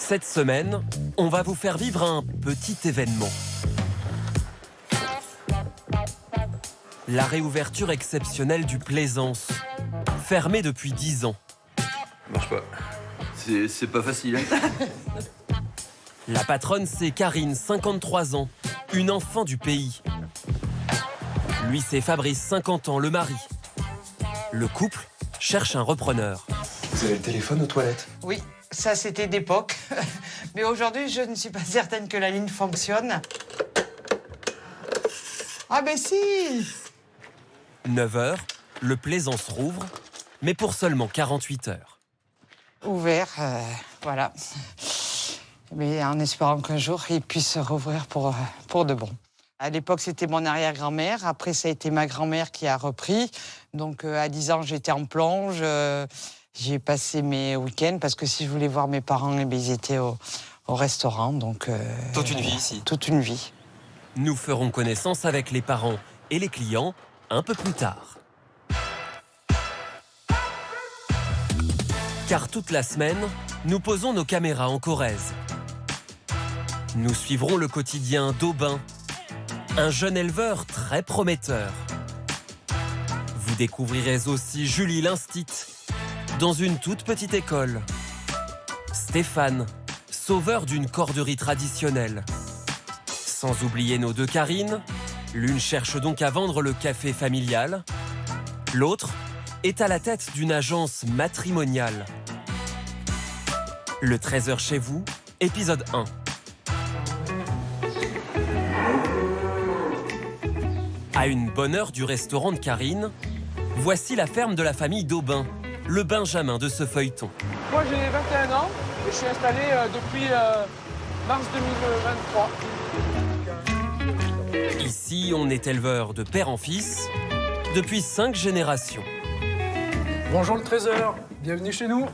Cette semaine, on va vous faire vivre un petit événement. La réouverture exceptionnelle du Plaisance, fermé depuis 10 ans. Ça marche pas. C'est pas facile. Hein. La patronne, c'est Karine, 53 ans, une enfant du pays. Lui, c'est Fabrice, 50 ans, le mari. Le couple cherche un repreneur. Vous avez le téléphone aux toilettes? Oui, ça c'était d'époque. Mais aujourd'hui, je ne suis pas certaine que la ligne fonctionne. Ah ben si! 9h, le Plaisance rouvre, mais pour seulement 48 heures. Ouvert, voilà. Mais en espérant qu'un jour, il puisse rouvrir pour de bon. À l'époque, c'était mon arrière-grand-mère. Après, ça a été ma grand-mère qui a repris. Donc, à 10 ans, j'étais en plonge. J'y ai passé mes week-ends parce que si je voulais voir mes parents, eh bien, ils étaient au restaurant. Donc, Toute une vie ici. toute une vie. Nous ferons connaissance avec les parents et les clients un peu plus tard. Car toute la semaine, nous posons nos caméras en Corrèze. Nous suivrons le quotidien d'Aubin, un jeune éleveur très prometteur. Vous découvrirez aussi Julie l'instit, dans une toute petite école. Stéphane, sauveur d'une corderie traditionnelle. Sans oublier nos deux Karine, l'une cherche donc à vendre le café familial, l'autre est à la tête d'une agence matrimoniale. Le 13h chez vous, épisode 1. À une bonne heure du restaurant de Karine, voici la ferme de la famille d'Aubin, le Benjamin de ce feuilleton. Moi j'ai 21 ans et je suis installé depuis mars 2023. Ici, on est éleveur de père en fils depuis 5 générations. Bonjour le trésor, bienvenue chez nous.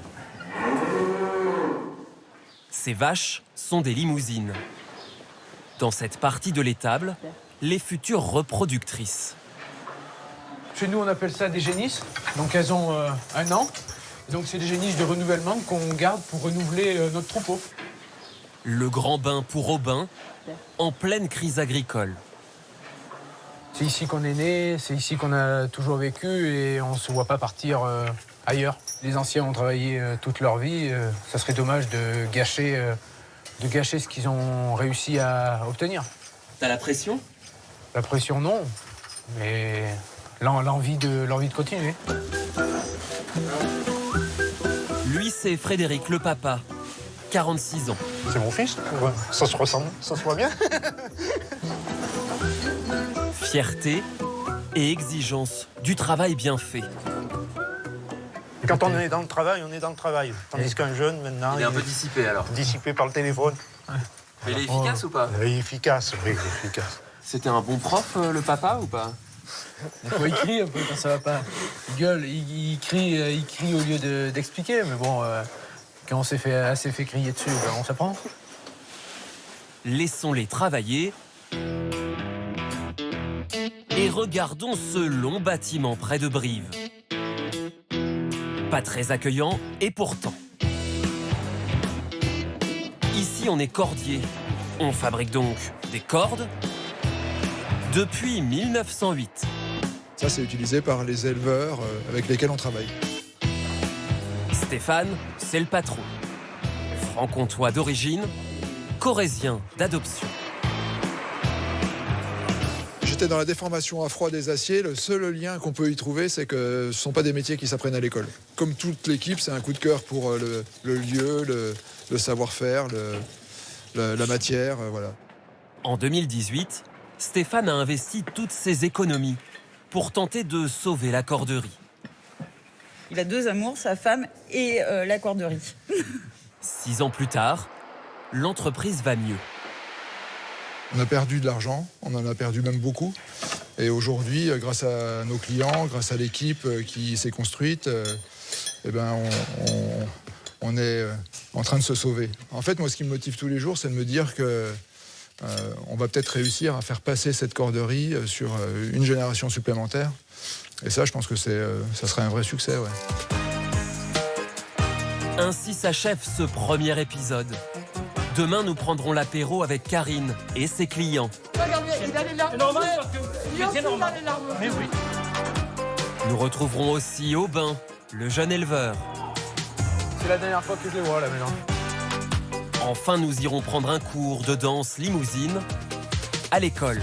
Ces vaches sont des limousines. Dans cette partie de l'étable, les futures reproductrices. Chez nous on appelle ça des génisses, donc elles ont 1 an. Donc c'est des génisses de renouvellement qu'on garde pour renouveler notre troupeau. Le grand bain pour Aubin, en pleine crise agricole. C'est ici qu'on est né, c'est ici qu'on a toujours vécu et on ne se voit pas partir ailleurs. Les anciens ont travaillé toute leur vie, ça serait dommage de gâcher ce qu'ils ont réussi à obtenir. T'as la pression? La pression, non, mais l'envie de continuer. Lui, c'est Frédéric, le papa, 46 ans. C'est mon fils, ça se ressemble, ça se voit bien. Fierté et exigence du travail bien fait. Quand on est dans le travail, on est dans le travail. Tandis qu'un jeune, maintenant, Il est un peu dissipé alors. dissipé par le téléphone. Mais il est efficace ou pas? Il est efficace, oui, il est efficace. C'était un bon prof, le papa, ou pas? Des fois, il crie un peu quand ça va pas. Il gueule, il crie au lieu d'expliquer. Mais bon, quand on s'est fait crier dessus, ben, on s'apprend. Laissons-les travailler et regardons ce long bâtiment près de Brive. Pas très accueillant et pourtant. Ici, on est cordier. On fabrique donc des cordes depuis 1908. Ça, c'est utilisé par les éleveurs avec lesquels on travaille. Stéphane, c'est le patron. Franc-comtois d'origine, corrézien d'adoption. J'étais dans la déformation à froid des aciers. Le seul lien qu'on peut y trouver, c'est que ce ne sont pas des métiers qui s'apprennent à l'école. Comme toute l'équipe, c'est un coup de cœur pour le lieu, le savoir-faire, la matière, voilà. En 2018, Stéphane a investi toutes ses économies pour tenter de sauver la corderie. Il a 2 amours, sa femme et la corderie. 6 ans plus tard, l'entreprise va mieux. On a perdu de l'argent, on en a perdu même beaucoup. Et aujourd'hui, grâce à nos clients, grâce à l'équipe qui s'est construite, on est en train de se sauver. En fait, moi, ce qui me motive tous les jours, c'est de me dire que on va peut-être réussir à faire passer cette corderie sur une génération supplémentaire. Et ça, je pense que ça serait un vrai succès, ouais. Ainsi s'achève ce premier épisode. Demain, nous prendrons l'apéro avec Karine et ses clients. Regardez, il a les larmes. C'est normal parce que c'est normal. Mais oui. Nous retrouverons aussi Aubin, le jeune éleveur. C'est la dernière fois que je les vois là maintenant. Enfin, nous irons prendre un cours de danse limousine à l'école.